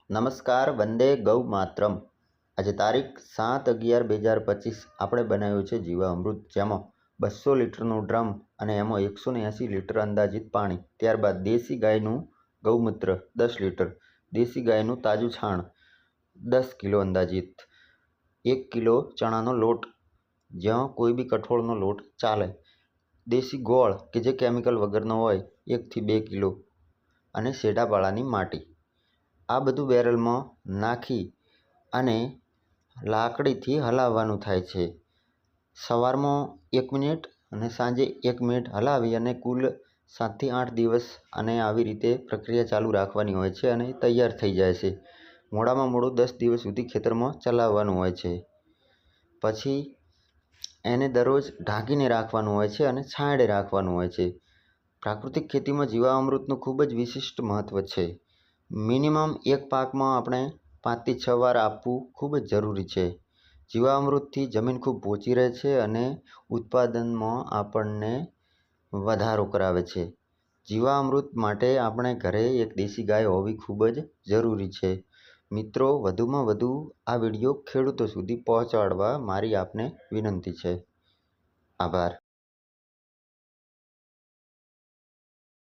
નમસ્કાર, વંદે ગૌ માતરમ. આજે તારીખ 7/11/2025 આપણે બનાવ્યું છે જીવામૃત, જેમાં 200 લીટરનું ડ્રમ અને એમાં 180 લીટર અંદાજિત પાણી. ત્યારબાદ દેશી ગાયનું ગૌમૂત્ર 10 લીટર, દેશી ગાયનું તાજું છાણ 10 કિલો અંદાજિત, 1 કિલો ચણાનો લોટ, જ્યાં કોઈ બી કઠોળનો લોટ ચાલે, દેશી ગોળ કે જે કેમિકલ વગરનો હોય 1 થી 2 કિલો, અને શેઢાપાળાની માટી. આ બધું બેરલમાં નાખી અને લાકડીથી હલાવવાનું થાય છે. સવારમાં 1 મિનિટ અને સાંજે 1 મિનિટ હલાવી અને કુલ 7 થી 8 દિવસ અને આવી રીતે પ્રક્રિયા ચાલુ રાખવાની હોય છે અને તૈયાર થઈ જાય છે. મોડામાં મોડું 10 દિવસ સુધી ખેતરમાં ચલાવવાનું હોય છે. પછી એને દરરોજ ઢાંકીને રાખવાનું હોય છે અને છાંયડે રાખવાનું હોય છે. પ્રાકૃતિક ખેતીમાં જીવામૃતનું ખૂબ જ વિશિષ્ટ મહત્ત્વ છે. મિનિમમ એક પાકમાં આપણે 5 થી 6 વાર આપવું ખૂબ જ જરૂરી છે. જીવામૃતથી જમીન ખૂબ પોચી રહે છે અને ઉત્પાદનમાં આપણને વધારો કરાવે છે. જીવામૃત માટે આપણે ઘરે એક દેશી ગાય હોવી ખૂબ જ જરૂરી છે. મિત્રો, વધુમાં વધુ આ વિડીયો ખેડૂતો સુધી પહોંચાડવા મારી આપને વિનંતી છે. આભાર.